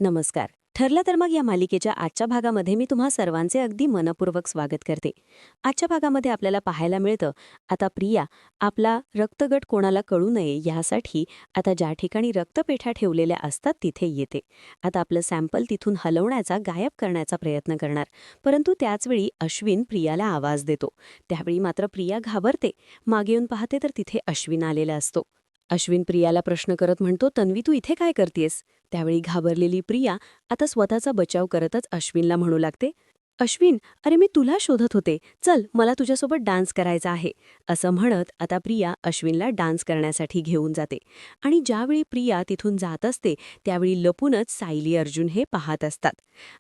नमस्कार. ठरलं तर मग या मालिकेच्या आजच्या भागामध्ये मी तुम्हा सर्वांचे अगदी मनपूर्वक स्वागत करते. आजच्या भागामध्ये आपल्याला पाहायला मिळतं, आता प्रिया आपला रक्तगट कोणाला कळू नये यासाठी आता ज्या ठिकाणी रक्तपेढ्या ठेवलेल्या असतात तिथे येते. आता आपलं सॅम्पल तिथून हलवण्याचा, गायब करण्याचा प्रयत्न करणार. परंतु त्याचवेळी अश्विन प्रियाला आवाज देतो. त्यावेळी मात्र प्रिया घाबरते. मागे येऊन पाहते तर तिथे अश्विन आलेला असतो. अश्विन प्रियाला प्रश्न करत म्हणतो, तन्वी तू इथे काय करतेस? त्यावेळी घाबरलेली प्रिया आता स्वतःचा बचाव करतच अश्विनला म्हणू लागते, अश्विन, अरे मी तुला शोधत होते, चल मला तुझ्यासोबत डान्स करायचा आहे. असं म्हणत आता प्रिया अश्विनला डान्स करण्यासाठी घेऊन जाते. आणि ज्यावेळी प्रिया तिथून जात असते त्यावेळी लपूनच सायली अर्जुन हे पाहत असतात.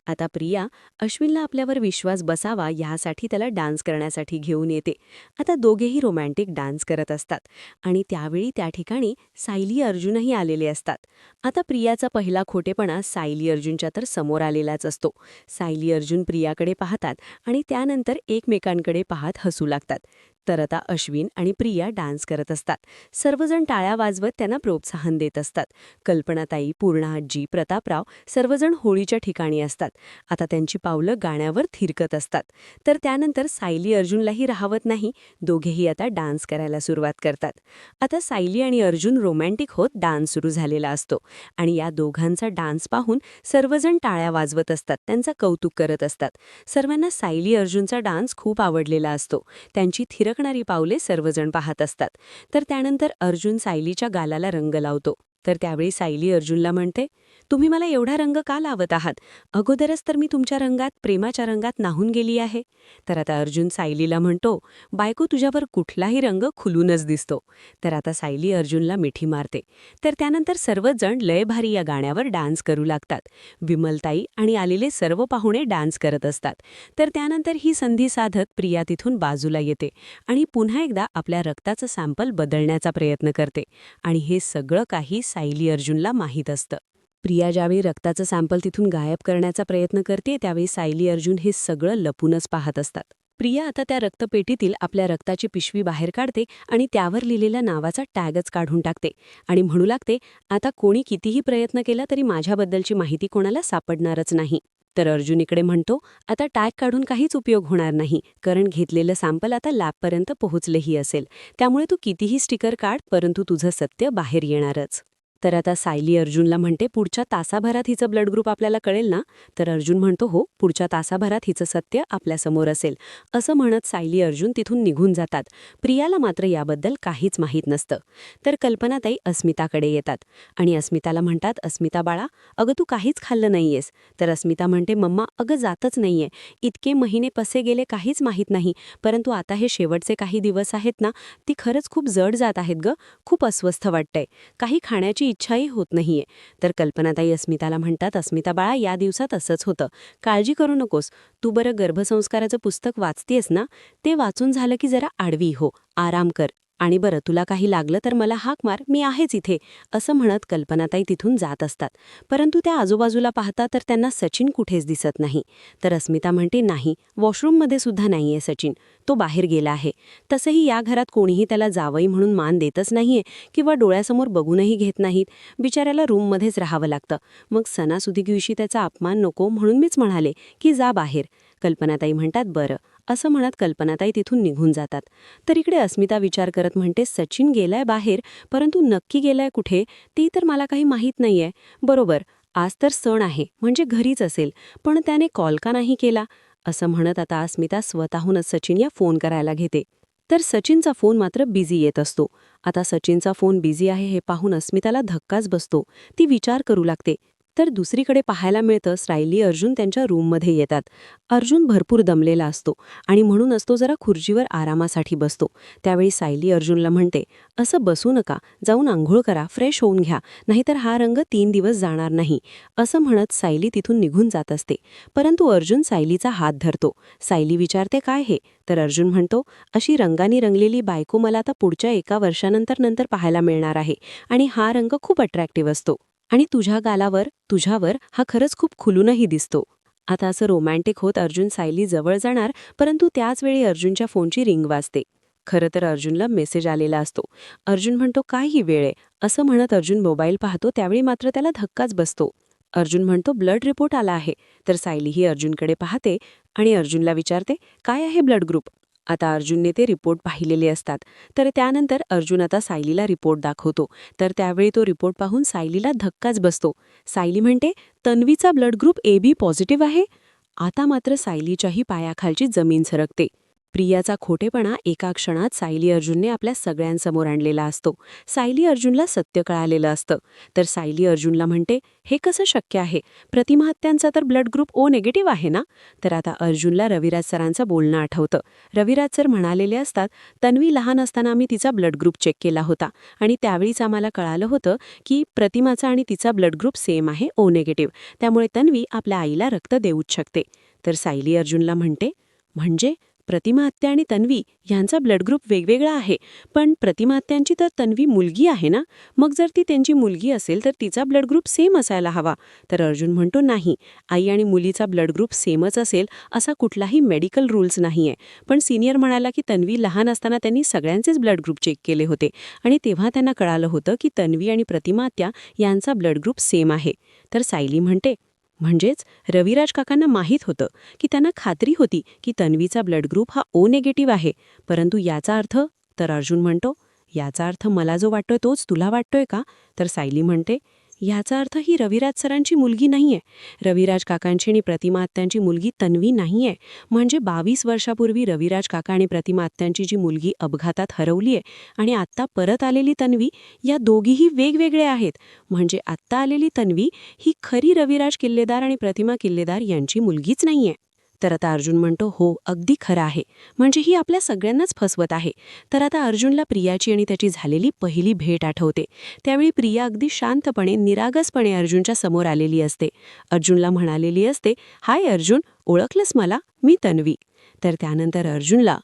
आता प्रिया अश्विनला आपल्यावर विश्वास बसावा यासाठी त्याला डान्स करण्यासाठी घेऊन येते. आता दोघेही रोमॅन्टिक डान्स करत असतात. आणि त्यावेळी त्या ठिकाणी सायली अर्जुनही आलेले असतात. आता प्रियाचा पहिला खोटेपणा सायली अर्जुनच्या तर समोर आलेलाच असतो. सायली अर्जुन प्रियाकडे पाहतात आणि त्यानंतर एकमेकांकडे पाहत हसू लागतात. तर आता अश्विन आणि प्रिया डान्स करत असतात. सर्वजण टाळ्या वाजवत त्यांना प्रोत्साहन देत असतात. कल्पनाताई, पूर्णा आजी, प्रतापराव सर्वजण होळीच्या ठिकाणी असतात. आता त्यांची पावलं गाण्यावर थिरकत असतात. तर त्यानंतर सायली अर्जुनलाही राहवत नाही. दोघेही आता डान्स करायला सुरुवात करतात. आता सायली आणि अर्जुन रोमॅन्टिक होत डान्स सुरू झालेला असतो. आणि या दोघांचा डान्स पाहून सर्वजण टाळ्या वाजवत असतात, त्यांचं कौतुक करत असतात. सर्वांना सायली अर्जुनचा डान्स खूप आवडलेला असतो. त्यांची थिरकणारी पावले सर्वजण पाहत असतात. तर त्यानंतर अर्जुन सायलीच्या गालाला रंग लावतो. तर त्यावेळी सायली अर्जुनला म्हणते, तुम्ही मला एवढा रंग का लावत आहात? अगोदरच तर मी तुमच्या रंगात, प्रेमाच्या रंगात नाहून गेली आहे. तर आता अर्जुन सायलीला म्हणतो, बायको तुझ्यावर कुठलाही रंग खुलूनच दिसतो. तर आता सायली अर्जुनला मिठी मारते. तर त्यानंतर सर्वच जण लयभारी या गाण्यावर डान्स करू लागतात. विमलताई आणि आलेले सर्व पाहुणे डान्स करत असतात. तर त्यानंतर ही संधी साधत प्रिया तिथून बाजूला येते आणि पुन्हा एकदा आपल्या रक्ताचं सॅम्पल बदलण्याचा प्रयत्न करते. आणि हे सगळं काही सायली अर्जुनला माहीत असतं. प्रिया ज्यावेळी रक्ताचं सॅम्पल तिथून गायब करण्याचा प्रयत्न करते त्यावेळी सायली अर्जुन हे सगळं लपूनच पाहत असतात. प्रिया आता त्या रक्तपेटीतील आपल्या रक्ताची पिशवी बाहेर काढते आणि त्यावर लिहिलेल्या नावाचा टॅगच काढून टाकते आणि म्हणू लागते, आता कोणी कितीही प्रयत्न केला तरी माझ्याबद्दलची माहिती कोणाला सापडणारच नाही. तर अर्जुन इकडे म्हणतो, आता टॅग काढून काहीच उपयोग होणार नाही, कारण घेतलेलं सॅम्पल आता लॅबपर्यंत पोहोचलेही असेल. त्यामुळे तू कितीही स्टिकर काढ, परंतु तुझं सत्य बाहेर येणारच. तर आता सायली अर्जुनला म्हणते, पुढच्या तासाभरात हिचं ब्लड ग्रुप आपल्याला कळेल ना? तर अर्जुन म्हणतो, हो, पुढच्या तासाभरात हिचं सत्य आपल्यासमोर असेल. असं म्हणत सायली अर्जुन तिथून निघून जातात. प्रियाला मात्र याबद्दल काहीच माहीत नसतं. तर कल्पनाताई अस्मिताकडे येतात आणि अस्मिताला म्हणतात, अस्मिता बाळा, अगं तू काहीच खाल्लं नाहीयेस. तर अस्मिता म्हणते, मम्मा, अगं जातच नाहीये. इतके महिने कसे गेले काहीच माहीत नाही, परंतु आता हे शेवटचे काही दिवस आहेत ना, ती खरंच खूप जड जात आहेत गं. खूप अस्वस्थ वाटतंय. काही खाण्याची इच्छाही होत नाहीये. तर कल्पनाताई अस्मिताला म्हणतात, अस्मिता बाळा, या दिवसात असंच होतं. काळजी करू नकोस. तू बरं गर्भसंस्काराचं पुस्तक वाचतेस ना? ते वाचून झालं की जरा आडवी हो, आराम कर. आणि बरं, तुला काही लागलं तर मला हाक मार, मी आहेच इथे. असं म्हणत कल्पनाताई तिथून जात असतात. परंतु त्या आजूबाजूला पाहता तर त्यांना सचिन कुठेच दिसत नाही. तर अस्मिता म्हणते, नाही, वॉशरूममध्ये सुद्धा नाहीये सचिन. तो बाहेर गेला आहे. तसंही या घरात कोणीही त्याला जावई म्हणून मान देतच नाहीये किंवा डोळ्यासमोर बघूनही घेत नाहीत. बिचाऱ्याला रूममध्येच राहावं लागतं. मग सणासुदीदिवशी त्याचा अपमान नको म्हणून मीच म्हणाले की जा बाहेर. कल्पनाताई म्हणतात, बरं. असं म्हणत कल्पनाताई तिथून निघून जातात. तर इकडे अस्मिता विचार करत म्हणते, सचिन गेलाय बाहेर, परंतु नक्की गेलाय कुठे ती तर मला काही माहीत नाहीये. बरोबर, आज तर सण आहे म्हणजे घरीच असेल, पण त्याने कॉल का नाही केला? असं म्हणत आता अस्मिता स्वतःहूनच सचिन या फोन करायला घेते. तर सचिनचा फोन मात्र बिझी येत असतो. आता सचिनचा फोन बिझी आहे हे पाहून अस्मिताला धक्काच बसतो. ती विचार करू लागते. तर दुसरीकडे पाहायला मिळतं, सायली अर्जुन त्यांच्या रूममध्ये येतात. अर्जुन भरपूर दमलेला असतो आणि म्हणूनच तो जरा खुर्चीवर आरामासाठी बसतो. त्यावेळी सायली अर्जुनला म्हणते, असं बसू नका, जाऊन आंघोळ करा, फ्रेश होऊन घ्या, नाहीतर हा रंग 3 दिवस जाणार नाही. असं म्हणत सायली तिथून निघून जात असते. परंतु अर्जुन सायलीचा हात धरतो. सायली विचारते, काय हे? तर अर्जुन म्हणतो, अशी रंगानी रंगलेली बायको मला आता पुढच्या 1 वर्षानंतर पाहायला मिळणार आहे आणि हा रंग खूप अट्रॅक्टिव्ह असतो. आणि तुझ्या गालावर, तुझ्यावर हा खरंच खूप खुलूनही दिसतो. आता असं रोमॅन्टिक होत अर्जुन सायली जवळ जाणार, परंतु त्याचवेळी अर्जुनच्या फोनची रिंग वाजते. खरं तर अर्जुनला मेसेज आलेला असतो. अर्जुन म्हणतो, काय ही वेळ आहे? असं म्हणत अर्जुन मोबाईल पाहतो त्यावेळी मात्र त्याला धक्काच बसतो. अर्जुन म्हणतो ब्लड रिपोर्ट आला आहे. तर सायली ही अर्जुनकडे पाहते आणि अर्जुनला विचारते काय आहे ब्लड ग्रुप. आता अर्जुनने ते रिपोर्ट पाहिलेले असतात. तर त्यानंतर अर्जुन आता सायलीला रिपोर्ट दाखवतो. तर त्यावेळी तो रिपोर्ट पाहून सायलीला धक्काच बसतो. सायली म्हणते तन्वीचा ब्लड ग्रुप AB पॉझिटिव्ह आहे. आता मात्र सायलीच्याही पायाखालची जमीन सरकते. प्रियाचा खोटेपणा एका क्षणात सायली अर्जुनने आपल्या सगळ्यांसमोर आणलेला असतो. सायली अर्जुनला सत्य कळालेलं असतं. तर सायली अर्जुनला म्हणते हे कसं शक्य आहे, प्रतिमा हत्यांचा तर ब्लड ग्रुप O निगेटिव्ह आहे ना. तर आता अर्जुनला रविराज सरांचं बोलणं आठवतं. रविराज सर म्हणालेले असतात तन्वी लहान असताना आम्ही तिचा ब्लड ग्रुप चेक केला होता आणि त्यावेळीच आम्हाला कळालं होतं की प्रतिमाचा आणि तिचा ब्लड ग्रुप सेम आहे O निगेटिव्ह. त्यामुळे तन्वी आपल्या आईला रक्त देऊच शकते. तर सायली अर्जुनला म्हणते म्हणजे प्रतिमा हत्या आणि तन्वी यांचा ब्लड ग्रुप वेगवेगळा आहे, पण प्रतिमा हत्यांची तर तन्वी मुलगी आहे ना, मग जर ती त्यांची मुलगी असेल तर तिचा ब्लड ग्रुप सेम असायला हवा. तर अर्जुन म्हणतो नाही, आई आणि मुलीचा ब्लड ग्रुप सेमच असेल असा कुठलाही मेडिकल रूल्स नाहीये. पण सिनियर म्हणाला की तन्वी लहान असताना त्यांनी सगळ्यांचेच ब्लड ग्रुप चेक केले होते आणि तेव्हा त्यांना कळालं होतं की तन्वी आणि प्रतिमा हत्या यांचा ब्लड ग्रुप सेम आहे. तर सायली म्हणते म्हणजेच रविराज काकांना माहीत होतं की त्यांना खात्री होती की तन्वीचा ब्लड ग्रुप हा O निगेटिव्ह आहे. परंतु याचा अर्थ, तर अर्जुन म्हणतो याचा अर्थ मला जो वाटतोय तोच तुला वाटतोय का. तर सायली म्हणते याचा अर्थ ही रविराज सरांची मुलगी नाहीये. रविराज काकांची आणि प्रतिमा आत्यांची मुलगी तन्वी नाहीये. म्हणजे 22 वर्षापूर्वी रविराज काका आणि प्रतिमा आत्यांची जी मुलगी अपघातात हरवलीये आणि आत्ता परत आलेली तन्वी या दोघीही वेगवेगळे आहेत. म्हणजे आत्ता आलेली तन्वी ही खरी रविराज किल्लेदार आणि प्रतिमा किल्लेदार यांची मुलगीच नाहीये. तर आता अर्जुन म्हणतो हो अगदी खरं आहे, म्हणजे ही आपल्या सगळ्यांनाच फसवत आहे. तर आता अर्जुनला प्रियाची आणि त्याची झालेली पहिली भेट आठवते. त्यावेळी प्रिया अगदी शांतपणे निरागसपणे अर्जुनच्या समोर आलेली असते. अर्जुनला म्हणालेली असते हाय अर्जुन, ओळखलंस मला, मी तन्वी. तर त्यानंतर अर्जुनला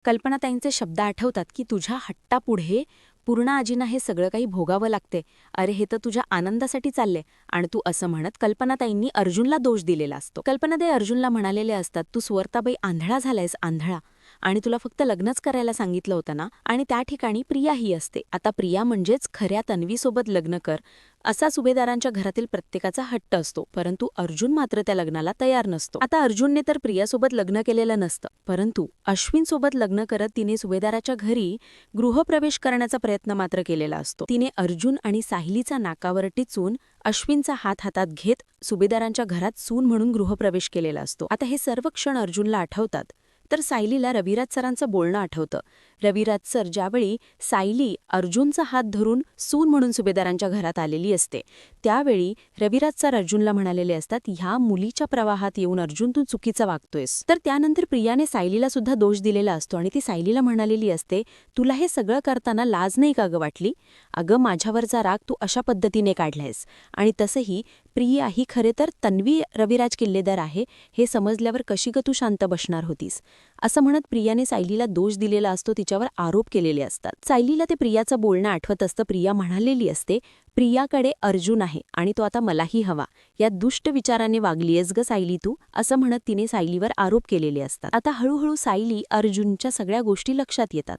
कल्पनाताईंचे शब्द आठवतात की तुझ्या हट्टापुढे पूर्ण आजींना हे सगळं काही भोगावं लागते. अरे हे तर तुझ्या आनंदासाठी चालले. आणि तू असं म्हणत कल्पनाताईंनी अर्जुनला दोष दिलेला असतो. कल्पनाताई अर्जुनला म्हणालेले असतात तू स्वर्ताबाई आंधळा झालायस, आंधळा, आणि तुला फक्त लग्नच करायला सांगितलं होतं ना. आणि त्या ठिकाणी प्रियाही असते. आता प्रिया म्हणजेच खऱ्या तन्वीसोबत लग्न कर असा सुभेदारांच्या घरातील प्रत्येकाचा हट्ट असतो. परंतु अर्जुन मात्र त्या लग्नाला तयार नसतो. आता अर्जुनने तर प्रियासोबत लग्न केलेलं नसतं, परंतु अश्विनसोबत लग्न करत तिने सुभेदाराच्या घरी गृहप्रवेश करण्याचा प्रयत्न मात्र केलेला असतो. तिने अर्जुन आणि सायलीचा नाकावर टिचून अश्विनचा हात हातात घेत सुभेदारांच्या घरात सून म्हणून गृहप्रवेश केलेला असतो. आता हे सर्व क्षण अर्जुनला आठवतात. तर सायलीला रविराज सरांचं बोलणं आठवतं. रविराज सर ज्यावेळी सायली अर्जुनचा हात धरून सून म्हणून सुभेदारांच्या घरात आलेली असते, त्यावेळी रविराज सर अर्जुनला म्हणालेले असतात ह्या मुलीच्या प्रवाहात येऊन अर्जुन तू चुकीचा वागतोयस. तर त्यानंतर प्रियाने सायलीला सुद्धा दोष दिलेला असतो आणि ती सायलीला म्हणालेली असते तुला हे सगळं करताना लाज नाही का ग वाटली. अगं माझ्यावरचा राग तू अशा पद्धतीने काढलायस. आणि तसंही प्रिया ही खरे तर तन्वी रविराज किल्लेदार आहे हे समजल्यावर कशी ग तू शांत बसणार होतीस. असं म्हणत प्रियाने सायलीला दोष दिलेला असतो, तिच्यावर आरोप केलेले असतात. सायलीला ते प्रियाचं बोलणं आठवत असतं. प्रिया म्हणालेली असते प्रियाकडे अर्जुन आहे आणि तो आता मलाही हवा. या दुष्ट विचाराने वागलीयस ग सायली तू, असं म्हणत तिने सायलीवर आरोप केलेले असतात. आता हळूहळू सायली अर्जुनच्या सगळ्या गोष्टी लक्षात येतात.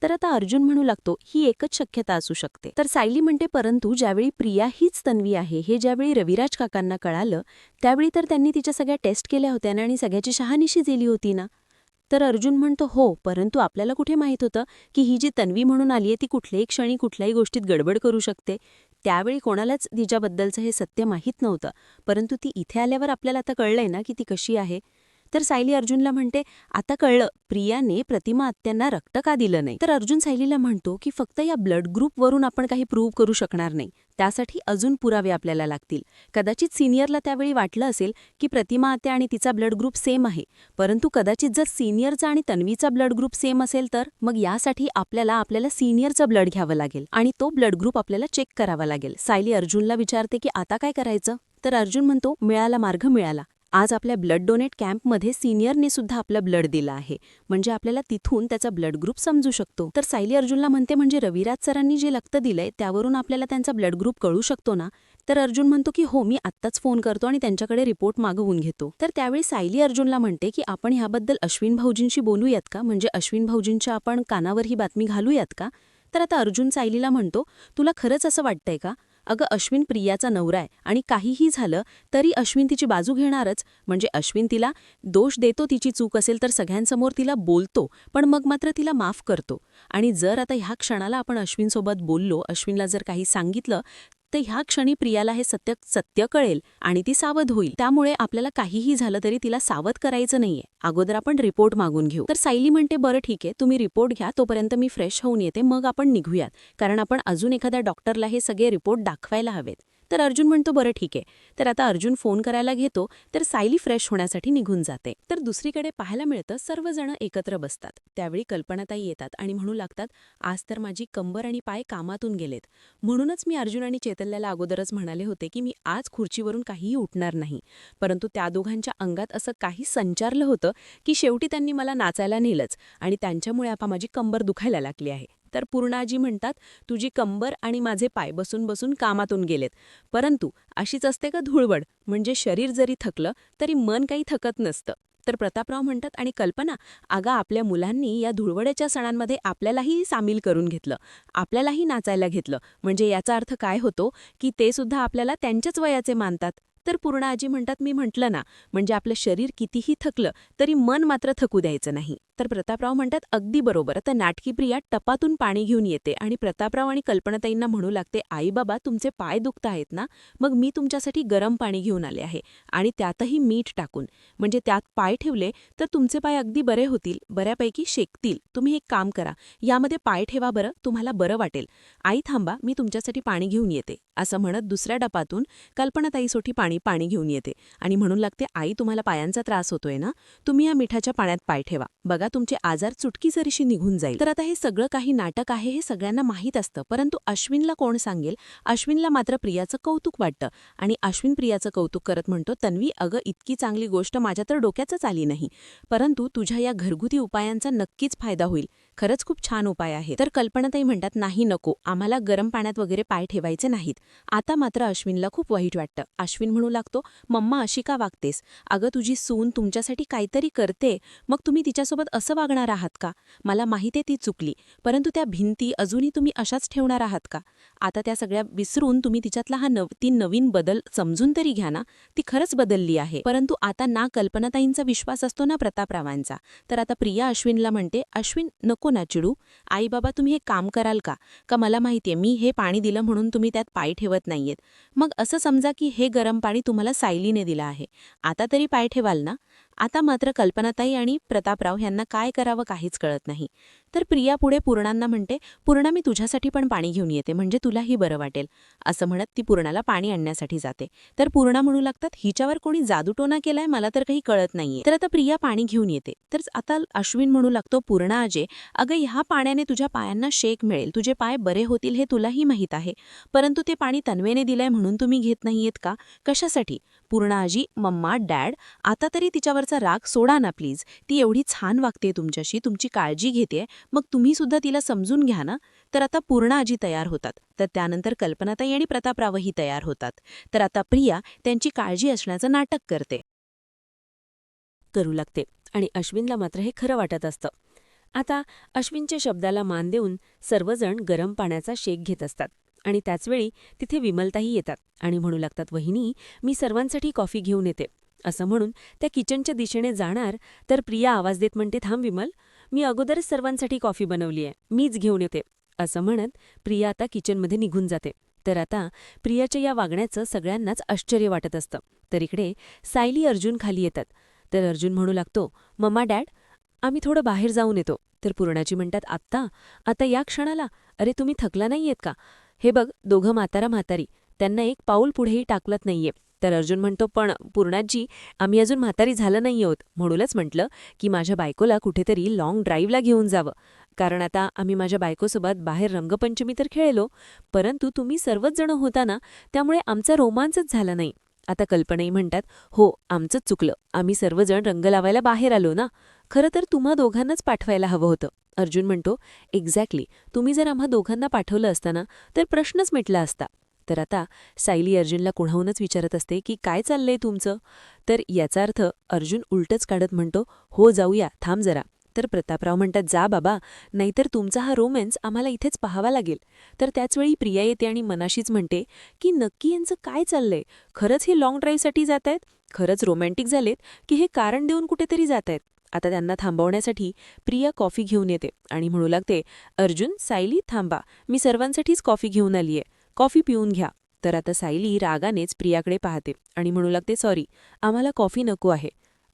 तर आता अर्जुन म्हणू लागतो ही एकच शक्यता असू शकते. तर सायली म्हणते परंतु ज्यावेळी प्रिया हीच तन्वी आहे हे ज्यावेळी रविराज काकांना कळालं त्यावेळी तर त्यांनी तिच्या सगळ्या टेस्ट केल्या होत्या ना आणि सगळ्याची शहानिशी दिली होती ना. तर अर्जुन म्हणतो हो, परंतु आपल्याला कुठे माहीत होतं की ही जी तन्वी म्हणून आलीये ती कुठल्याही क्षणी कुठल्याही गोष्टीत गडबड करू शकते. त्यावेळी कोणालाच तिच्याबद्दलचं हे सत्य माहीत नव्हतं, परंतु ती इथे आल्यावर आपल्याला आता कळलंय ना की ती कशी आहे. तर सायली अर्जुनला म्हणते आता कळलं प्रियाने प्रतिमा आत्यांना रक्त का दिलं नाही. तर अर्जुन सायलीला म्हणतो की फक्त या ब्लड ग्रुपवरून आपण काही प्रूव्ह करू शकणार नाही, त्यासाठी अजून पुरावे आपल्याला लागतील. कदाचित सिनियरला त्यावेळी वाटलं असेल की प्रतिमा आत्या आणि तिचा ब्लड ग्रुप सेम आहे, परंतु कदाचित जर सिनियरचा आणि तन्वीचा ब्लड ग्रुप सेम असेल तर मग यासाठी आपल्याला सिनियरचा ब्लड घ्यावं लागेल आणि तो ब्लड ग्रुप आपल्याला चेक करावा लागेल. सायली अर्जुनला विचारते की आता काय करायचं. तर अर्जुन म्हणतो मिळाला मार्ग मिळाला. आज आपल्या ब्लड डोनेट कॅम्पमध्ये सिनियरने सुद्धा आपलं ब्लड दिलं आहे, म्हणजे आपल्याला तिथून त्याचा ब्लड ग्रुप समजू शकतो. तर सायली अर्जुनला म्हणते म्हणजे रविराज सरांनी जे रक्त दिलंय त्यावरून आपल्याला त्यांचा ब्लड ग्रुप कळू शकतो ना. तर अर्जुन म्हणतो की हो, मी आत्ताच फोन करतो आणि त्यांच्याकडे रिपोर्ट मागवून घेतो. तर त्यावेळी सायली अर्जुनला म्हणते की आपण ह्याबद्दल अश्विन भाऊजींशी बोलूयात का, म्हणजे अश्विन भाऊजींच्या आपण कानावर ही बातमी घालूयात का. तर आता अर्जुन सायलीला म्हणतो तुला खरंच असं वाटतंय का. अगं अश्विन प्रियाचा नवरा आहे आणि काहीही झालं तरी अश्विन तिची बाजू घेणारच. म्हणजे अश्विन तिला दोष देतो, तिची चूक असेल तर सगळ्यांसमोर तिला बोलतो, पण मग मात्र तिला माफ करतो. आणि जर आता ह्या क्षणाला आपण अश्विनसोबत बोललो, अश्विनला जर काही सांगितलं, तर ह्या क्षणी प्रियाला हे सत्य कळेल आणि ती सावध होईल. त्यामुळे आपल्याला काहीही झालं तरी तिला सावध करायचं नाहीये. अगोदर आपण रिपोर्ट मागून घेऊ. तर सायली म्हणते बरं ठीक आहे, तुम्ही रिपोर्ट घ्या, तोपर्यंत मी फ्रेश होऊन येते, मग आपण निघूयात, कारण आपण अजून एखाद्या डॉक्टरला हे सगळे रिपोर्ट दाखवायला हवेत. तर अर्जुन म्हणतो बरं ठीक आहे. तर आता अर्जुन फोन करायला घेतो, तर सायली फ्रेश होण्यासाठी निघून जाते. तर दुसरीकडे पाहायला मिळतं सर्वजण एकत्र बसतात. त्यावेळी कल्पनाताई येतात आणि म्हणू लागतात, आज तर माझी कंबर आणि पाय कामातून गेलेत. म्हणूनच मी अर्जुन आणि चैतल्याला अगोदरच म्हणाले होते की मी आज खुर्चीवरून काहीही उठणार नाही. परंतु त्या दोघांच्या अंगात असं काही संचारलं होतं की शेवटी त्यांनी मला नाचायला नेलंच आणि त्यांच्यामुळे आता माझी कंबर दुखायला लागली आहे. तर पूर्णाजी म्हणतात, तुझी कंबर आणि माझे पाय बसून बसून कामातून गेलेत. परंतु अशीच असते का धुळवड, म्हणजे शरीर जरी थकलं तरी मन काही थकत नसतं. तर प्रतापराव म्हणतात, आणि कल्पना, अगं आपल्या मुलांनी या धुळवड्याच्या सणांमध्ये आपल्यालाही सामील करून घेतलं, आपल्यालाही नाचायला घेतलं, म्हणजे याचा अर्थ काय होतो की ते सुद्धा आपल्याला त्यांच्याच वयाचे मानतात. तर पूर्णाजी म्हणतात, मी म्हटलं ना, म्हणजे आपलं शरीर कितीही थकलं तरी मन मात्र थकू द्यायचं नाही. तर प्रतापराव म्हणतात, अगदी बरोबर. तर नाटकी प्रिया टपातून पाणी घेऊन येते आणि प्रतापराव आणि कल्पनाताईंना म्हणू लागते, आई बाबा तुमचे पाय दुखत आहेत ना, मग मी तुमच्यासाठी गरम पाणी घेऊन आले आहे आणि त्यातही मीठ टाकून, म्हणजे त्यात पाय ठेवले तर तुमचे पाय अगदी बरे होतील, बऱ्यापैकी शेकतील. तुम्ही एक काम करा, यामध्ये पाय ठेवा बरं, तुम्हाला बरं वाटेल. आई थांबा, मी तुमच्यासाठी पाणी घेऊन येते, असं म्हणत दुसऱ्या डपातून कल्पनाताईसाठी पाणी घेऊन येते आणि म्हणू लागते, आई तुम्हाला पायांचा त्रास होतोय ना, तुम्ही या मिठाच्या पाण्यात पाय ठेवा, बघा तुमचे आजार चुटकी जरीशी निघून जाईल. तर आता हे सगळं काही नाटक आहे हे सगळ्यांना माहीत असतं, परंतु अश्विनला कोण सांगेल. अश्विनला मात्र प्रियाचं कौतुक वाटतं आणि अश्विन प्रियाचं कौतुक करत म्हणतो, तन्वी अगं इतकी चांगली गोष्ट माझ्या तर डोक्यातच आली नाही, परंतु तुझ्या या घरगुती उपायांचा नक्कीच फायदा होईल, खरंच खूप छान उपाय आहे. तर कल्पनाताई म्हणतात, नाही नको, आम्हाला गरम पाण्यात वगैरे पाय ठेवायचे नाहीत. आता मात्र अश्विनला खूप वाईट वाटतं. अश्विन म्हणू लागतो, मम्मा अशी का वागतेस, अगं तुझी सून तुमच्यासाठी काहीतरी करते, मग तुम्ही तिच्यासोबत असं वागणार आहात का. मला माहिती आहे ती चुकली, परंतु त्या भिंती अजूनही तुम्ही अशाच ठेवणार आहात का. आता त्या सगळ्या विसरून तुम्ही तिच्यातला ती नवीन बदल समजून तरी घ्या ना, ती खरंच बदलली आहे. परंतु आता ना कल्पनाताईंचा विश्वास असतो ना प्रतापरावांचा. तर आता प्रिया अश्विनला म्हणते, अश्विन नको ना चिडू, आई बाबा तुम्ही हे काम कराल का, का मला माहितीये मी हे पाणी दिलं म्हणून तुम्ही त्यात पाय ठेवत नाहीयेत, मग असं समजा की हे गरम पाणी तुम्हाला सायलीने दिलं आहे, आता तरी पाय ठेवाल ना. आता मात्र कल्पनाताई आणि प्रतापराव यांना काय करावं काहीच कळत नाही. तर प्रिया पुढे पूर्णांना म्हणते, पूर्णा मी तुझ्यासाठी पण पाणी घेऊन येते, म्हणजे तुलाही बरं वाटेल. असं म्हणत ती पूर्णाला पाणी आणण्यासाठी जाते. तर पूर्णा म्हणू लागतात, हिच्यावर कोणी जादूटोना केलाय मला तर काही कळत नाहीये. तर आता प्रिया पाणी घेऊन येते. तर आता अश्विन म्हणू लागतो, पूर्णा अजय अगं ह्या पाण्याने तुझ्या पायांना शेक मिळेल, तुझे पाय बरे होतील हे तुलाही माहीत आहे, परंतु ते पाणी तन्वेने दिलंय म्हणून तुम्ही घेत नाहीयेत का, कशासाठी. पूर्णा आजी, मम्मा, डॅड, आता तरी तिच्यावरचा राग सोडा ना प्लीज, ती एवढी छान वागते तुमच्याशी, तुमची काळजी घेते, मग तुम्ही सुद्धा तिला समजून घ्या ना. तर आता पूर्णा आजी तयार होतात. तर त्यानंतर कल्पनाताई आणि प्रतापरावही तयार होतात. तर आता प्रिया त्यांची काळजी असण्याचं नाटक करू लागते आणि अश्विनला मात्र हे खरं वाटत असतं. आता अश्विनच्या शब्दाला मान देऊन सर्वजण गरम पाण्याचा शेक घेत असतात आणि त्याचवेळी तिथे विमलताही येतात आणि म्हणू लागतात, वहिनी मी सर्वांसाठी कॉफी घेऊन येते. असं म्हणून त्या किचनच्या दिशेने जाणार तर प्रिया आवाज देत म्हणते, थांब विमल, मी अगोदरच सर्वांसाठी कॉफी बनवली आहे, मीच घेऊन येते. असं म्हणत प्रिया आता किचनमध्ये निघून जाते. तर आता प्रियाच्या या वागण्याचं सगळ्यांनाच आश्चर्य वाटत असतं. तर इकडे सायली अर्जुन खाली येतात. तर अर्जुन म्हणू लागतो, मम्मा डॅड आम्ही थोडं बाहेर जाऊन येतो. तर पूर्णाजी म्हणतात, आता या क्षणाला, अरे तुम्ही थकला नाहीयेत का, हे बघ दोघं म्हातारी, त्यांना एक पाऊल पुढेही टाकलत नाहीये. तर अर्जुन म्हणतो, पण पूर्णाजी आम्ही अजून म्हातारी झालं नाही आहोत, म्हणूनच म्हटलं की माझ्या बायकोला कुठेतरी लॉंग ड्राईव्हला घेऊन जावं, कारण आता आम्ही माझ्या बायकोसोबत बाहेर रंगपंचमी तर खेळलो, परंतु तुम्ही सर्वच जण होता ना, त्यामुळे आमचा रोमांचच झाला नाही. आता कल्पनाई म्हणतात, हो आमचंच चुकलं, आम्ही सर्वजण रंग लावायला बाहेर आलो ना, खरं तर तुम्हा दोघांनाच पाठवायला हवं होतं. अर्जुन म्हणतो, एक्झॅक्टली, तुम्ही जर आम्हा दोघांना पाठवलं असतं ना तर प्रश्नच मिटला असता. तर आता सायली अर्जुनला कुणाहूनच विचारत असते की काय चाललंय तुमचं. तर याचा अर्थ अर्जुन उलटच काढत म्हणतो, हो जाऊया, थांब जरा. तर प्रतापराव म्हणतात, जा बाबा, नाहीतर तुमचा हा रोमॅन्स आम्हाला इथेच पाहावा लागेल. तर त्याचवेळी प्रिया येते आणि मनाशीच म्हणते की नक्की यांचं काय चाललंय? खरंच हे लाँग ड्राईव्हसाठी जात आहेत? खरंच रोमॅन्टिक झालेत की हे कारण देऊन कुठेतरी जात आहेत? आता त्यांना थांबवण्यासाठी प्रिया कॉफी घेऊन येते आणि म्हणू लागते, अर्जुन, सायली, थांबा, मी सर्वांसाठीच कॉफी घेऊन आलीये, कॉफी पिऊन घ्या. तर आता सायली रागानेच प्रियाकडे पाहते आणि म्हणू लागते, सॉरी, आम्हाला कॉफी नको आहे.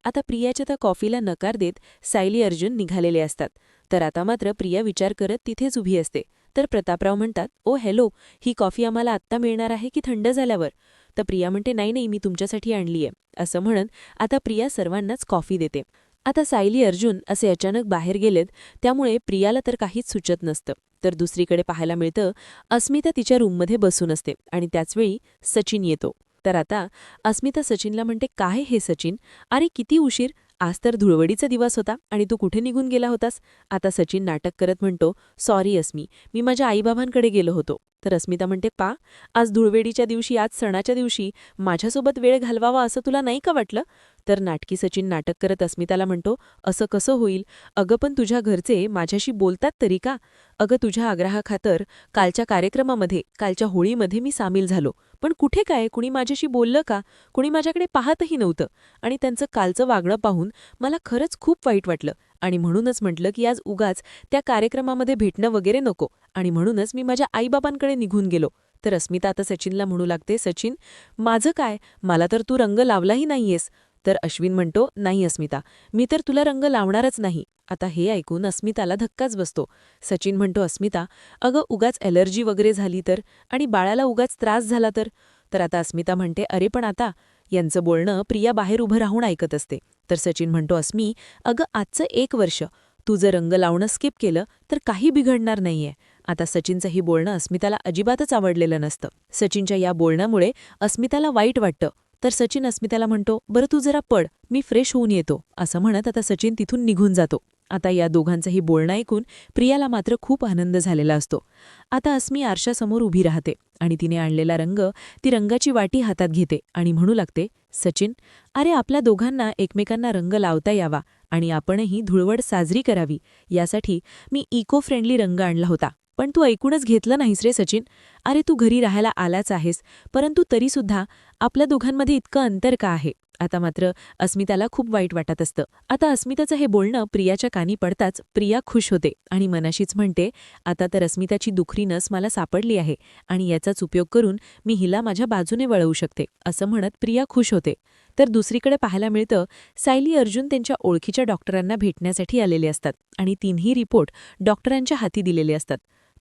आता प्रियाच्या त्या कॉफीला नकार देत सायली अर्जुन निघालेले असतात. तर आता मात्र प्रिया विचार करत तिथेच उभी असते. तर प्रतापराव म्हणतात, ओ हॅलो, ही कॉफी आम्हाला आत्ता मिळणार आहे की थंड झाल्यावर? तर प्रिया म्हणते, नाही नाही, मी तुमच्यासाठी आणलीये. असं म्हणत आता प्रिया सर्वांनाच कॉफी देते. आता सायली अर्जुन असे अचानक बाहेर गेलेत, त्यामुळे प्रियाला तर काहीच सुचत नसतं. तर दुसरीकडे पाहायला मिळतं, अस्मिता तिच्या रूममध्ये बसून असते आणि त्याचवेळी सचिन येतो. तर आता अस्मिता सचिनला म्हणते, काय हे सचिन, अरे किती उशीर, आज तर धुळवडीचा दिवस होता आणि तू कुठे निघून गेला होतास? आता सचिन नाटक करत म्हणतो, सॉरी अस्मी, मी माझ्या आईबाबांकडे गेलो होतो. तर अस्मिता म्हणते, पा, आज धुळवेडीच्या दिवशी, आज सणाच्या दिवशी माझ्यासोबत वेळ घालवावा असं तुला नाही का वाटलं? तर नाटकी सचिन नाटक करत अस्मिताला म्हणतो, असं कसं होईल? अगं पण तुझ्या घरचे माझ्याशी बोलतात तरी का? अगं तुझ्या आग्रहाखातर कालच्या कार्यक्रमामध्ये, कालच्या होळीमध्ये मी सामील झालो, पण कुठे काय, कुणी माझ्याशी बोललं का? कुणी माझ्याकडे पाहतही नव्हतं आणि त्यांचं कालचं वागणं पाहून मला खरंच खूप वाईट वाटलं आणि म्हणूनच म्हटलं की आज उगाच त्या कार्यक्रमामध्ये भेटणं वगैरे नको आणि म्हणूनच मी माझ्या आईबाबांकडे निघून गेलो. तर अस्मिता आता सचिनला म्हणू लागते, सचिन, माझं काय, मला तर तू रंग लावलाही नाहीयेस. तर अश्विन म्हणतो, नाही अस्मिता, मी तर तुला रंग लावणारच नाही. आता हे ऐकून अस्मिताला धक्काच बसतो. सचिन म्हणतो, अस्मिता, अगं उगाच ॲलर्जी वगैरे झाली तर, आणि बाळाला उगाच त्रास झाला तर? तर आता अस्मिता म्हणते, अरे पण आता, यांचं बोलणं प्रिया बाहेर उभं राहून ऐकत असते. तर सचिन म्हणतो, अस्मी, अगं आजचं 1 वर्ष तू जर रंग लावणं स्किप केलं तर काही बिघडणार नाहीये. आता सचिनचं हे बोलणं अस्मिताला अजिबातच आवडलेलं नसतं. सचिनच्या या बोलण्यामुळे अस्मिताला वाईट वाटतं. तर सचिन अस्मिताला म्हणतो, बरं तू जरा पड, मी फ्रेश होऊन येतो. असं म्हणत आता सचिन तिथून निघून जातो. आता या दोघांचंही बोलणं ऐकून प्रियाला मात्र खूप आनंद झालेला असतो. आता अस्मी आरशासमोर उभी राहते आणि तिने आणलेला रंग, ती रंगाची वाटी हातात घेते आणि म्हणू लागते, सचिन, अरे आपल्या दोघांना एकमेकांना रंग लावता यावा आणि आपणही धुळवड साजरी करावी, यासाठी मी इको फ्रेंडली रंग आणला होता. पण तू ऐकूनच घेतलं नाहीस रे सचिन. अरे तू घरी राहायला आलाच आहेस, परंतु तरीसुद्धा आपल्या दोघांमध्ये इतकं अंतर का आहे? आता मात्र अस्मिताला खूप वाईट वाटत असतं. आता अस्मिताचं हे बोलणं प्रियाच्या कानी पडताच प्रिया खुश होते आणि मनाशीच म्हणते, आता तर अस्मिताची दुखरी नस मला सापडली आहे आणि याचाच उपयोग करून मी हिला माझ्या बाजूने वळवू शकते. असं म्हणत प्रिया खुश होते. तर दुसरीकडे पाहायला मिळतं, सायली अर्जुन त्यांच्या ओळखीच्या डॉक्टरांना भेटण्यासाठी आलेले असतात आणि 3ही रिपोर्ट डॉक्टरांच्या हाती दिलेले असतात.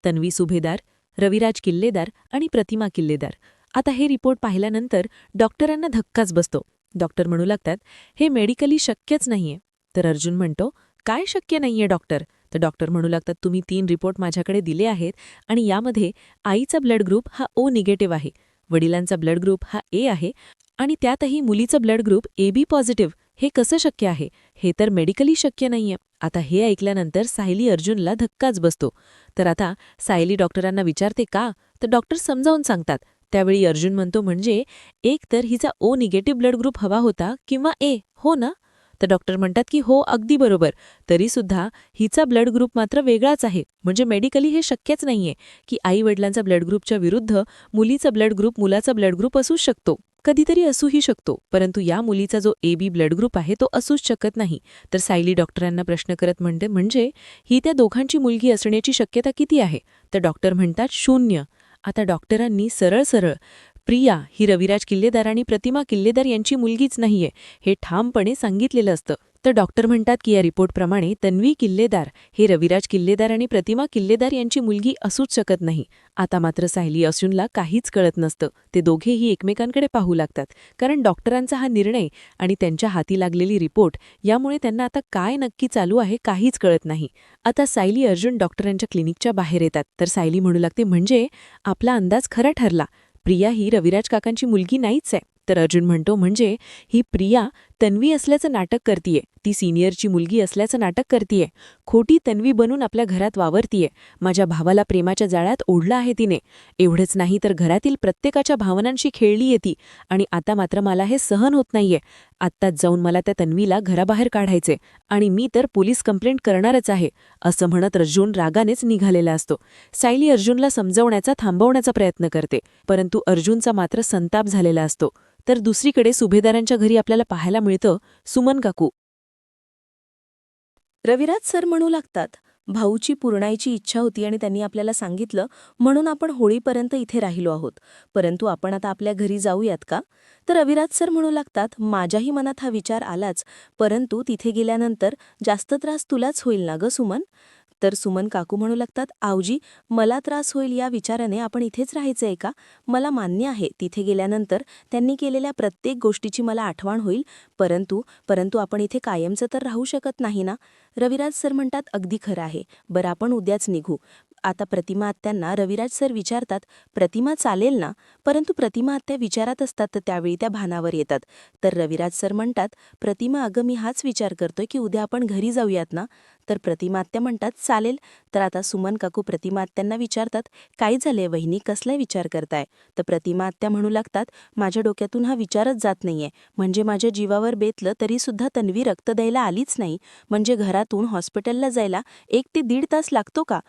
तन्वी सुभेदार, रविराज किल्लेदार आणि प्रतिमा किल्लेदार. आता हे रिपोर्ट पाहिल्यानंतर डॉक्टरांना धक्काच बसतो. डॉक्टर म्हणू लागतात, हे मेडिकली शक्यच नाहीये. तर अर्जुन म्हणतो, काय शक्य नाहीये डॉक्टर? तर डॉक्टर म्हणू लागतात, तुम्ही 3 रिपोर्ट माझ्याकडे दिले आहेत आणि यामध्ये आईचा ब्लड ग्रुप हा ओ निगेटिव्ह आहे, वडिलांचा ब्लड ग्रुप हा ए आहे आणि त्यातही मुलीचं ब्लड ग्रुप AB पॉझिटिव्ह. हे कसं शक्य आहे? हे तर मेडिकली शक्य नाहीये. आता हे ऐकल्यानंतर सायली अर्जुनला धक्काच बसतो. तर आता सायली डॉक्टरांना विचारते का? तर डॉक्टर समजावून सांगतात. त्यावेळी अर्जुन म्हणतो, म्हणजे एक तर हिचा ओ निगेटिव्ह ब्लड ग्रुप हवा होता किंवा ए, हो ना? तर डॉक्टर म्हणतात की हो, अगदी बरोबर. तरीसुद्धा हिचा ब्लड ग्रुप मात्र वेगळाच आहे. म्हणजे मेडिकली हे शक्यच नाहीये की आई वडिलांचा ब्लड ग्रुपच्या विरुद्ध मुलीचा ब्लड ग्रुप मुलाचा ब्लड ग्रुप असूच शकतो. कधीतरी असूही शकतो, परंतु या मुलीचा जो AB ब्लड ग्रुप आहे तो असूच शकत नाही. तर सायली डॉक्टरांना प्रश्न करत म्हणते, म्हणजे ही त्या दोघांची मुलगी असण्याची शक्यता किती आहे? तर डॉक्टर म्हणतात 0. आता डॉक्टरांनी सरळ सरळ प्रिया ही रविराज किल्लेदार आणि प्रतिमा किल्लेदार यांची मुलगीच नाहीये हे ठामपणे सांगितलेलं असतं. तर डॉक्टर म्हणतात की या रिपोर्टप्रमाणे तन्वी किल्लेदार हे रविराज किल्लेदार आणि प्रतिमा किल्लेदार यांची मुलगी असूच शकत नाही. आता मात्र सायली अर्जुनला काहीच कळत नसतं. ते दोघेही एकमेकांकडे पाहू लागतात, कारण डॉक्टरांचा हा निर्णय आणि त्यांच्या हाती लागलेली रिपोर्ट यामुळे त्यांना आता काय नक्की चालू आहे काहीच कळत नाही. आता सायली अर्जुन डॉक्टरांच्या क्लिनिकच्या बाहेर येतात. तर सायली म्हणू लागते, म्हणजे आपला अंदाज खरा ठरला, प्रिया ही रविराज काकांची मुलगी नाहीच आहे. तर अर्जुन म्हणतो, म्हणजे ही प्रिया तन्वी असल्याचं नाटक करतीये, ती सिनियरची मुलगी असल्याचं नाटक करतीये, खोटी तन्वी बनून आपल्या घरात वावरतीये, माझ्या भावाला प्रेमाच्या जाळ्यात ओढलं आहे तिने. एवढंच नाही तर घरातील प्रत्येकाच्या भावनांशी खेळलीये ती, आणि आता मात्र मला हे सहन होत नाहीये. आत्ताच जाऊन मला त्या तन्वीला घराबाहेर काढायचे, आणि मी तर पोलीस कंप्लेंट करणारच आहे, असं म्हणत अर्जुन रागानेच निघालेला असतो. सायली अर्जुनला समजवण्याचा थांबवण्याचा प्रयत्न करते, परंतु अर्जुनचा मात्र संताप झालेला असतो. तर दुसरीकडे सुभेदारांच्या घरी आपल्याला पाहायला मिळतं सुमन काकू. रविराज सर म्हणू लागतात, भाऊची पुरणाईची इच्छा होती आणि त्यांनी आपल्याला सांगितलं म्हणून आपण होळीपर्यंत इथे राहिलो आहोत, परंतु आपण आता आपल्या घरी जाऊयात का? तर रविराज सर म्हणू लागतात, माझ्याही मनात हा विचार आलाच, परंतु तिथे गेल्यानंतर जास्त त्रास तुलाच होईल ना ग सुमन? तर सुमन काकू म्हणू लागतात, आवजी, मला त्रास होईल या विचाराने आपण इथेच राहायचं आहे का? मला मान्य आहे तिथे गेल्यानंतर त्यांनी केलेल्या प्रत्येक गोष्टीची मला आठवण होईल, परंतु परंतु आपण इथे कायमचं तर राहू शकत नाही ना? रविराज सर म्हणतात, अगदी खरं आहे, बरं आपण उद्याच निघू. आता प्रतिमा आत्यांना रविराज सर विचारतात, प्रतिमा चालेल ना? परंतु प्रतिमा आत्या विचारत असतात तर त्यावेळी त्या भानावर येतात. तर रविराज सर म्हणतात, प्रतिमा अगं मी हाच विचार करतोय की उद्या आपण घरी जाऊयात ना? तर प्रतिमा आत्या म्हणतात, चालेल. तर आता सुमन काकू प्रतिमा आत्यांना विचारतात, काय झाले वहिनी, कसला विचार करताय? तर प्रतिमा आत्या म्हणू लागतात, माझ्या डोक्यातून हा विचारच जात नाहीये, म्हणजे माझ्या जीवावर बेतलं तरीसुद्धा तन्वी रक्त द्यायला आलीच नाही, म्हणजे घरातून हॉस्पिटलला जायला 1 ते 1.5 तास लागतो का?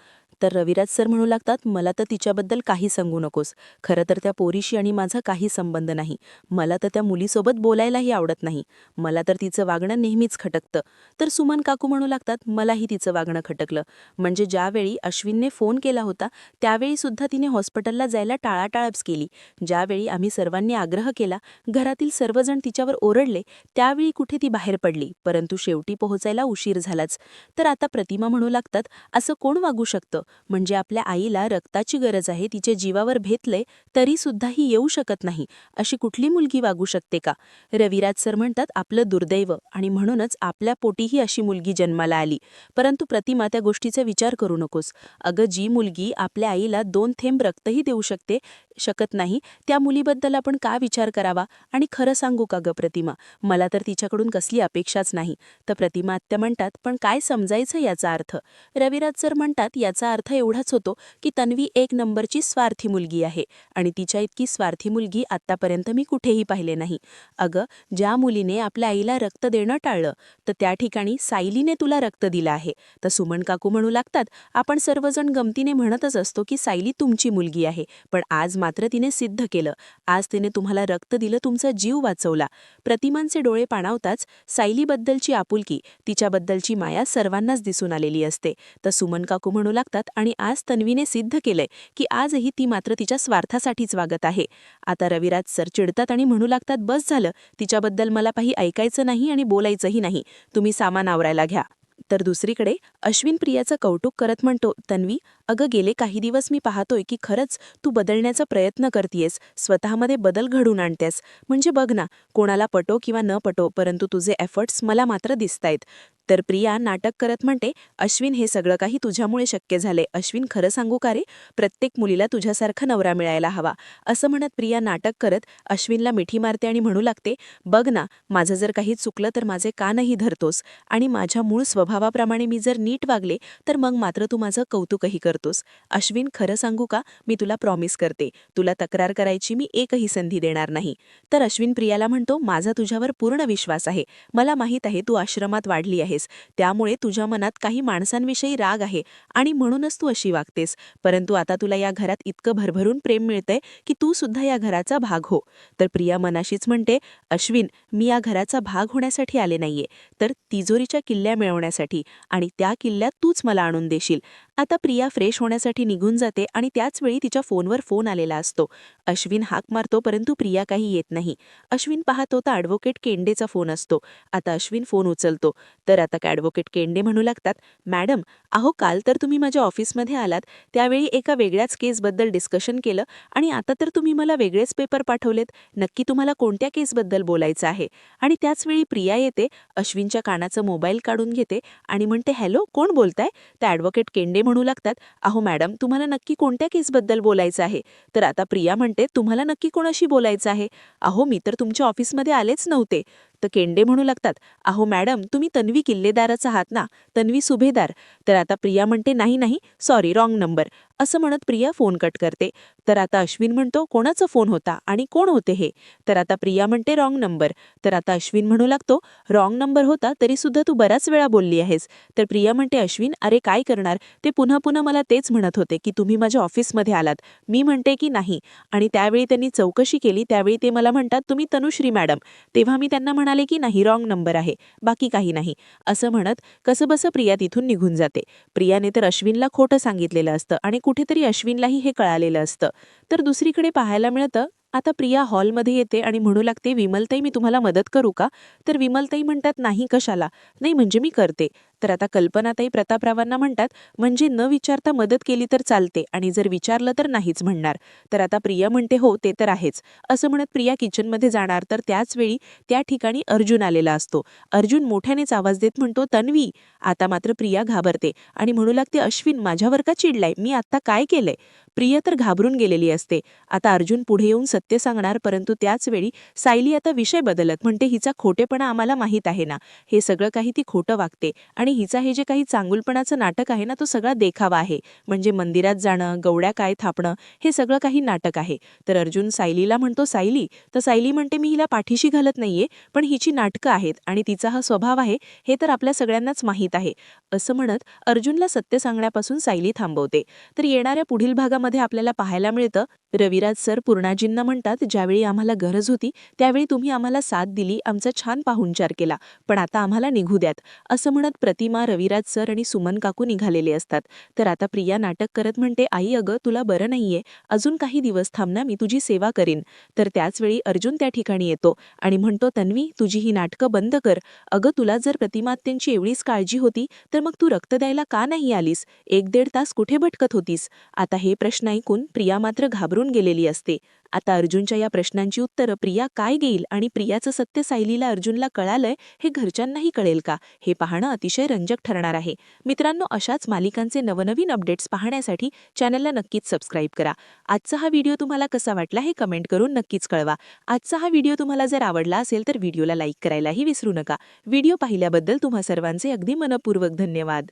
तर रविराज सर म्हणू लागतात, मला तर तिच्याबद्दल काही सांगू नकोस, खरं तर त्या पोरीशी आणि माझा काही संबंध नाही, मला तर त्या मुलीसोबत बोलायलाही आवडत नाही, मला तर तिचं वागणं नेहमीच खटकतं. तर सुमन काकू म्हणू लागतात, मलाही तिचं वागणं खटकलं, म्हणजे ज्यावेळी अश्विनने फोन केला होता त्यावेळीसुद्धा तिने हॉस्पिटलला जायला टाळाटाळच केली, ज्यावेळी आम्ही सर्वांनी आग्रह केला, घरातील सर्वजण तिच्यावर ओरडले, त्यावेळी कुठे ती बाहेर पडली, परंतु शेवटी पोहोचायला उशीर झालाच. तर आता प्रतिमा म्हणू लागतात, असं कोण वागू शकतं? म्हणजे आपल्या आईला रक्ताची गरज आहे, तिचे जीवावर भेटलंय तरीसुद्धा ही येऊ शकत नाही, अशी कुठली मुलगी वागू शकते का? रविराज सर म्हणतात, आपलं दुर्दैव, आणि म्हणूनच आपल्या पोटीही अशी मुलगी जन्माला आली, परंतु प्रतिमा त्या गोष्टीचा विचार करू नकोस. अगं जी मुलगी आपल्या आईला 2 थेंब रक्तही देऊ शकत नाही, त्या मुलीबद्दल आपण का विचार करावा? आणि खरं सांगू का ग प्रतिमा, मला तर तिच्याकडून कसली अपेक्षाच नाही. तर प्रतिमा आत्या म्हणतात, पण काय समजायचं याचा अर्थ? रविराज सर म्हणतात, याचा अर्थ एवढाच होतो की तन्वी 1 नंबरची स्वार्थी मुलगी आहे, आणि तिच्या इतकी स्वार्थी मुलगी आत्तापर्यंत मी कुठेही पाहिले नाही. अगं ज्या मुलीने आपल्या आईला रक्त देणं टाळलं, तर त्या ठिकाणी सायलीने तुला रक्त दिलं आहे. तर सुमन काकू म्हणू लागतात, आपण सर्वजण गमतीने म्हणतच असतो की सायली तुमची मुलगी आहे, पण आज मात्र तिने सिद्ध केलं, आज तिने तुम्हाला रक्त दिलं, तुमचा जीव वाचवला. प्रतिमांचे डोळे पाणावताच सायलीबद्दलची आपुलकी, तिच्याबद्दलची माया सर्वांनाच दिसून आलेली असते. तर सुमन काकू म्हणू लागतात, आणि आज तन्वीने सिद्ध केलंय की आजही ती मात्र तिच्या स्वार्थासाठीच वागत आहे. आता रविराज सर चिडतात आणि म्हणू लागतात, बस झालं, तिच्याबद्दल मला काही ऐकायचं नाही आणि बोलायचंही नाही, तुम्ही सामान आवरायला घ्या. तर दुसरीकडे अश्विन प्रियाचं कौतुक करत म्हणतो, तन्वी, अगं गेले काही दिवस मी पाहतोय की खरंच तू बदलण्याचा प्रयत्न करतीयस, स्वतःमध्ये बदल घडून आणतेस, म्हणजे बघ ना, कोणाला पटो किंवा न पटो, परंतु तुझे एफर्ट्स मला मात्र दिसतायत. तर प्रिया नाटक करत म्हणते, अश्विन, हे सगळं काही तुझ्यामुळे शक्य झाले. अश्विन, खरं सांगू का रे, प्रत्येक मुलीला तुझ्यासारखा नवरा मिळायला हवा. असं म्हणत प्रिया नाटक करत अश्विनला मिठी मारते आणि म्हणू लागते, बघ ना, माझं जर काही चुकलं तर माझे कानही धरतोस, आणि माझ्या मूळ स्वभावाप्रमाणे मी जर नीट वागले तर मग मात्र तू माझं कौतुकही करतोस. अश्विन, खरं सांगू का, मी तुला प्रॉमिस करते, तुला तक्रार करायची मी एकही संधी देणार नाही. तर अश्विन प्रियाला म्हणतो, माझा तुझ्यावर पूर्ण विश्वास आहे, मला माहीत आहे तू आश्रमात वाढली आहेस, त्यामुळे तुझ्या मनात काही माणसांविषयी राग आहे आणि म्हणूनच तू अशी वागतेस, परंतु आता तुला या घरात इतकं भरभरून प्रेम मिळतंय की तू सुद्धा या घराचा भाग हो. तर प्रिया मनाशीच म्हणते, अश्विन, मी या घराचा भाग होण्यासाठी आले नाहीये, तर तिजोरीच्या किल्ल्या मिळवण्यासाठी, आणि त्या किल्ल्यात तूच मला आणून देशील. आता प्रिया फ्रेश होण्यासाठी निघून जाते आणि त्याचवेळी तिच्या फोनवर फोन आलेला असतो. अश्विन हाक मारतो, परंतु प्रिया काही येत नाही. अश्विन पाहतो तर ॲडव्होकेट केंडेचा फोन असतो. आता अश्विन फोन उचलतो. तर आता ॲडव्होकेट केंडे म्हणू लागतात, मॅडम, अहो काल तर तुम्ही माझ्या ऑफिसमध्ये आलात, त्यावेळी एका वेगळ्याच केसबद्दल डिस्कशन केलं, आणि आता तर तुम्ही मला वेगळेच पेपर पाठवलेत, नक्की तुम्हाला कोणत्या केसबद्दल बोलायचं आहे? आणि त्याचवेळी प्रिया येते, अश्विनच्या कानाचं मोबाईल काढून घेते आणि म्हणते, हॅलो, कोण बोलताय? तर ॲडव्होकेट केंडे म्हणू लागतात, अहो मॅडम, तुम्हाला नक्की कोणत्या केसबद्दल बोलायचं आहे? तर आता प्रिया म्हणते, तुम्हाला नक्की कोणाशी बोलायचं आहे? अहो मी तर तुमच्या ऑफिसमध्ये आलेच नव्हते. तर केंडे म्हणू लागतात, अहो मॅडम तुम्ही तन्वी किल्लेदारच आहात ना, तन्वी सुभेदार. तर आता प्रिया म्हणते, नाही नाही सॉरी रॉंग नंबर. असं म्हणत प्रिया फोन कट करते. तर आता अश्विन म्हणतो, कोणाचा फोन होता आणि कोण होते हे? तर आता प्रिया म्हणते, रॉंग नंबर. तर आता अश्विन म्हणू लागतो, रॉंग नंबर होता तरी सुद्धा तू बऱ्याच वेळा बोलली आहेस. तर प्रिया म्हणते, अश्विन अरे काय करणार, ते पुन्हा पुन्हा मला तेच म्हणत होते की तुम्ही माझ्या ऑफिसमध्ये आलात. मी म्हणते की नाही. आणि त्यावेळी त्यांनी चौकशी केली, त्यावेळी ते मला म्हणतात तुम्ही तनुश्री मॅडम. तेव्हा मी त्यांना म्हणाले की नाही रॉंग नंबर आहे, बाकी काही नाही. असं म्हणत कसंबसं प्रिया तिथून निघून जाते. प्रियाने तर अश्विनला खोटं सांगितलेलं असतं आणि कुठेतरी अश्विनलाही हे कळालेलं असतं. तर दुसरीकडे पाहायला मिळतं, आता प्रिया हॉलमध्ये येते आणि म्हणू लागते, विमलताई मी तुम्हाला मदत करू का? तर विमलताई म्हणतात, नाही कशाला? नाही म्हणजे मी करते. तर आता कल्पनाताई प्रतापरावांना म्हणतात, म्हणजे न विचारता मदत केली तर चालते आणि जर विचारलं तर नाहीच म्हणणार. तर आता प्रिया म्हणते, हो ते तर आहेच. असं म्हणत प्रिया किचनमध्ये जाणार तर त्याच वेळी त्या ठिकाणी अर्जुन आलेला असतो. अर्जुन मोठ्यानेच आवाज देत म्हणतो, तन्वी. आता मात्र प्रिया घाबरते आणि म्हणू लागते, अश्विन माझ्यावर का चिडलाय, मी आत्ता काय केलंय? प्रिया तर घाबरून गेलेली असते. आता अर्जुन पुढे येऊन सत्य सांगणार, परंतु त्याच वेळी सायली आता विषय बदलत म्हणते, हिचा खोटेपणा आम्हाला माहीत आहे ना, हे सगळं काही ती खोटं वागते आणि हिचा हे जे काही चांगुलपणाचं नाटक आहे ना, तो सगळा देखावा आहे. म्हणजे मंदिरात जाणं, गवड्या काय थापणं, हे सगळं काही नाटक आहे. तर अर्जुन सायलीला म्हणतो, सायली. तर सायली म्हणते, मी हिला पाठीशी घालत नाहीये, पण हिची नाटकं आहेत आणि तिचा हा स्वभाव आहे हे तर आपल्या सगळ्यांनाच माहीत आहे. असं म्हणत अर्जुनला सत्य सांगण्यापासून सायली थांबवते. तर येणाऱ्या पुढील भागामध्ये आपल्याला पाहायला मिळतं, रविराज सर पूर्णाजींना म्हणतात, ज्यावेळी आम्हाला गरज होती त्यावेळी तुम्ही आम्हाला साथ दिली, आमचा छान पाहुणचार केला, पण आता आम्हाला निघू द्यात. असं म्हणत प्रतिमा, रविराज सर आणि सुमन काकू निघालेले असतात. तर आता प्रिया नाटक करत म्हणते, आई अगं तुला बरं नाहीये, अजून काही दिवस थांब ना, मी तुझी सेवा करीन. तर त्याचवेळी अर्जुन त्या ठिकाणी येतो आणि म्हणतो, तन्वी तुझी ही नाटकं बंद कर. अगं तुला जर प्रतिमात्यांची एवढीच काळजी होती तर मग तू रक्त द्यायला का नाही आलीस? 1-1.5 तास कुठे भटकत होतीस? आता हे प्रश्न ऐकून प्रिया मात्र घाबरून गेलेली असते. आता अर्जुनच्या या प्रश्नांची उत्तरं प्रिया काय देईल आणि प्रियाचं सत्य सायलीला अर्जुनला कळालंय हे घरच्यांनाही कळेल का, हे पाहणं अतिशय रंजक ठरणार आहे. मित्रांनो, अशाच मालिकांचे नवनवीन अपडेट्स पाहण्यासाठी चॅनलला नक्कीच सबस्क्राईब करा. आजचा हा व्हिडिओ तुम्हाला कसा वाटला हे कमेंट करून नक्कीच कळवा. आजचा हा व्हिडिओ तुम्हाला जर आवडला असेल तर व्हिडिओला लाईक करायलाही विसरू नका. व्हिडिओ पाहिल्याबद्दल तुम्हा सर्वांचे अगदी मनपूर्वक धन्यवाद.